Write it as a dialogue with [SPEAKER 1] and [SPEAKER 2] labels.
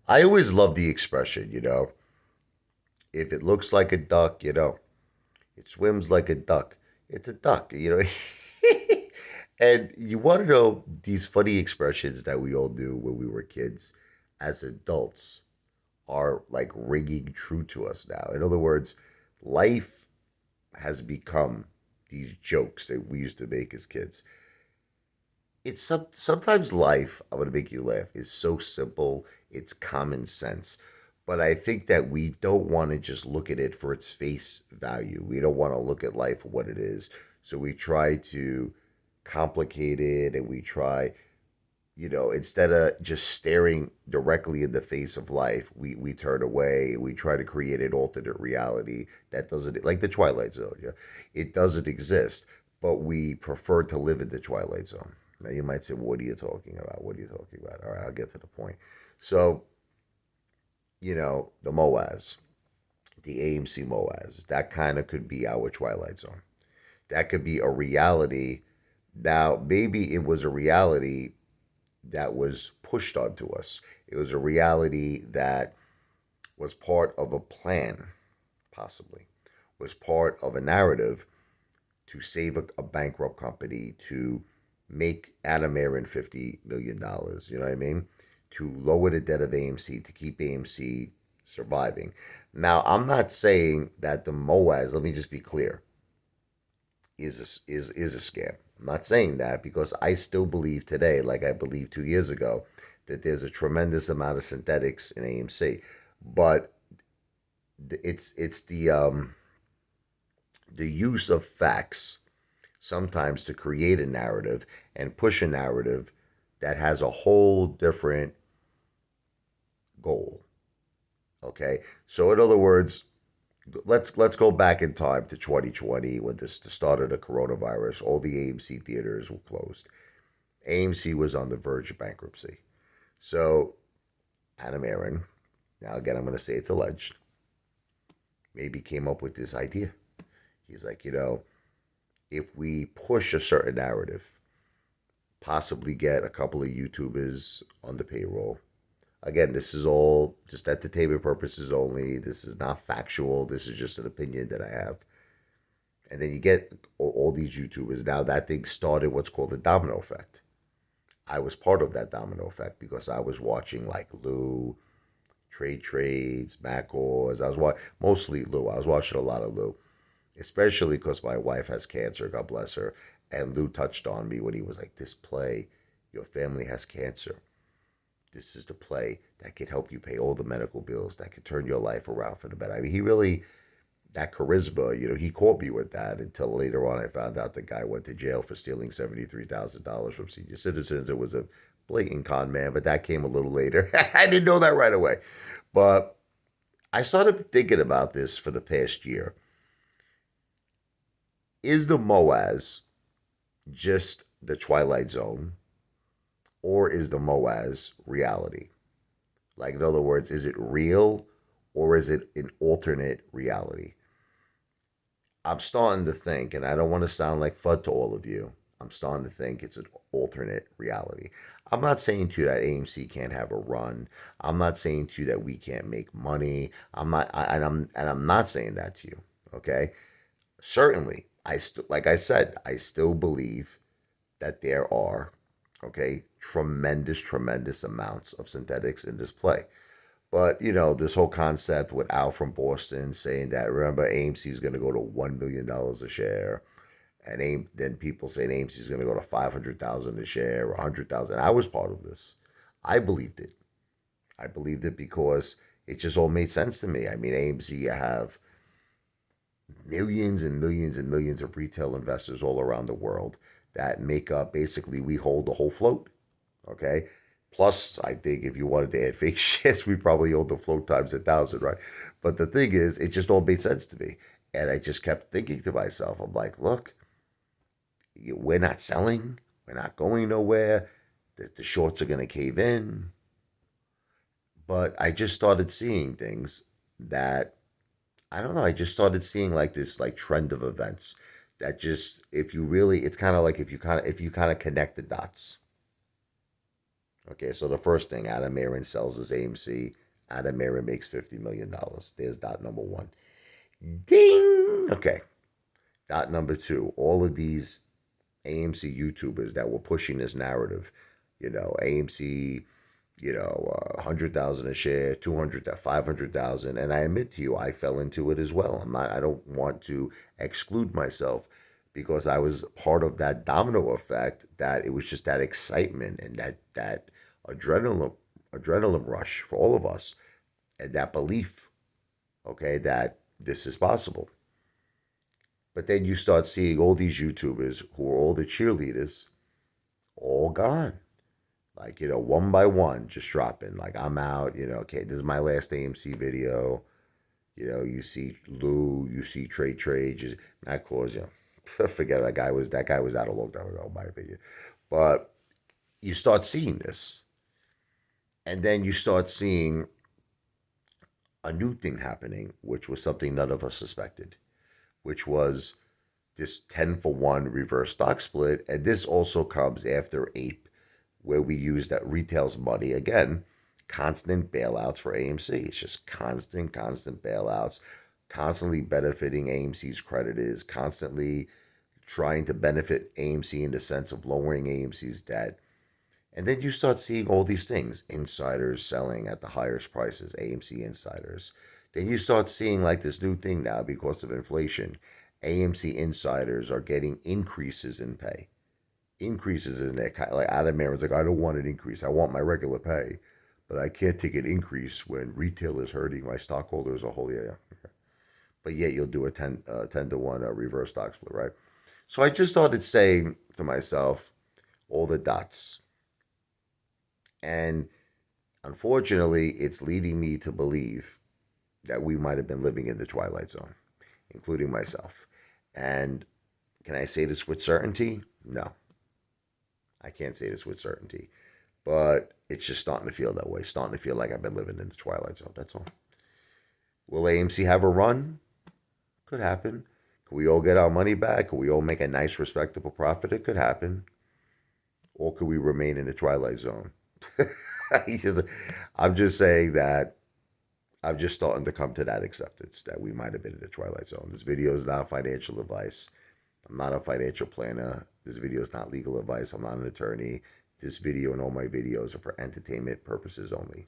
[SPEAKER 1] I always love the expression, if it looks like a duck, it swims like a duck. It's a duck. And you want to know these funny expressions that we all knew when we were kids as adults are like ringing true to us now. In other words, life has become these jokes that we used to make as kids. Sometimes life, I'm gonna make you laugh, is so simple, it's common sense. But I think that we don't want to just look at it for its face value. We don't want to look at life for what it is. So we try to complicate it, and we try, instead of just staring directly in the face of life, we turn away. We try to create an alternate reality that doesn't, like the Twilight Zone. Yeah, it doesn't exist, but we prefer to live in the Twilight Zone. Now you might say, "What are you talking about? What are you talking about?" All right, I'll get to the point. So, the MOAS, the AMC MOAS, that kind of could be our Twilight Zone. That could be a reality. Now, maybe it was a reality that was pushed onto us. It was a reality that was part of a plan, possibly, was part of a narrative to save a bankrupt company, to make Adam Aaron $50 million. You know what I mean? To lower the debt of AMC, to keep AMC surviving. Now, I'm not saying that the MOAS, let me just be clear, is a scam. I'm not saying that because I still believe today, like I believed 2 years ago, that there's a tremendous amount of synthetics in AMC. But it's the use of facts sometimes to create a narrative and push a narrative that has a whole different goal. Okay, so in other words, let's go back in time to 2020 when this the start of the coronavirus. All the AMC theaters were closed. AMC was on the verge of bankruptcy. So Adam Aaron, now again I'm going to say it's alleged, maybe came up with this idea. He's like, if we push a certain narrative, possibly get a couple of YouTubers on the payroll. Again, this is all just entertainment purposes only. This is not factual. This is just an opinion that I have. And then you get all these YouTubers. Now that thing started what's called the domino effect. I was part of that domino effect because I was watching like Lou, Trade Trades, Macors. I was watching mostly Lou. I was watching a lot of Lou, especially because my wife has cancer. God bless her. And Lou touched on me when he was like, "This play, your family has cancer. This is the play that could help you pay all the medical bills, that could turn your life around for the better." I mean, he really, that charisma, he caught me with that until later on I found out the guy went to jail for stealing $73,000 from senior citizens. It was a blatant con man, but that came a little later. I didn't know that right away. But I started thinking about this for the past year. Is the MOAS just the Twilight Zone, or is the MOAS reality? Like, in other words, is it real or is it an alternate reality? I'm starting to think, and I don't want to sound like FUD to all of you, I'm starting to think it's an alternate reality. I'm not saying to you that AMC can't have a run. I'm not saying to you that we can't make money. And I'm not saying that to you. Okay? Certainly, like I said, I still believe that there are, okay, tremendous amounts of synthetics in this play. But this whole concept with Al from Boston saying that, remember, AMC is going to go to $1 million a share, and then people saying AMC is going to go to 500,000 a share or 100,000. I was part of this. I believed it. I believed it because it just all made sense to me. I mean, AMC, you have millions and millions and millions of retail investors all around the world that make up, basically, we hold the whole float. Okay. Plus, I think if you wanted to add fake shares, we probably owned the float times 1,000, right? But the thing is, it just all made sense to me. And I just kept thinking to myself, I'm like, look, we're not selling, we're not going nowhere. The shorts are going to cave in. But I just started seeing things that, I don't know, I just started seeing like this like trend of events that just, if you really, it's kind of like if you kind of connect the dots. Okay, so the first thing, Adam Aaron sells his AMC. Adam Aaron makes $50 million. There's dot number one. Ding! Okay. Dot number two, all of these AMC YouTubers that were pushing this narrative, AMC, 100,000 a share, 200, 500,000. And I admit to you, I fell into it as well. I don't want to exclude myself because I was part of that domino effect, that it was just that excitement and that adrenaline, adrenaline rush for all of us, and that belief, okay, that this is possible. But then you start seeing all these YouTubers who are all the cheerleaders, all gone. Like, one by one, just dropping. Like, I'm out, okay, this is my last AMC video. You see Lou, you see Trade, just not cause, forget it, that guy was out a long time ago, in my opinion. But you start seeing this. And then you start seeing a new thing happening, which was something none of us suspected, which was this 10 for 1 reverse stock split. And this also comes after Ape, where we use that retail's money again, constant bailouts for AMC. It's just constant bailouts, constantly benefiting AMC's creditors, constantly trying to benefit AMC in the sense of lowering AMC's debt. And then you start seeing all these things, insiders selling at the highest prices, AMC insiders. Then you start seeing like this new thing now because of inflation. AMC insiders are getting increases in pay. Increases in their, like Adam Aaron's like, I don't want an increase. I want my regular pay, but I can't take an increase when retail is hurting my stockholders a whole year. But yet you'll do a 10 to 1 reverse stock split, right? So I just started saying to myself, all the dots. And unfortunately, it's leading me to believe that we might have been living in the Twilight Zone, including myself. And can I say this with certainty? No, I can't say this with certainty. But it's just starting to feel that way, starting to feel like I've been living in the Twilight Zone. That's all. Will AMC have a run? Could happen. Could we all get our money back? Could we all make a nice, respectable profit? It could happen. Or could we remain in the Twilight Zone? I'm just saying that I'm just starting to come to that acceptance that we might have been in the Twilight Zone. This video is not financial advice. I'm not a financial planner. This video is not legal advice. I'm not an attorney. This video and all my videos are for entertainment purposes only.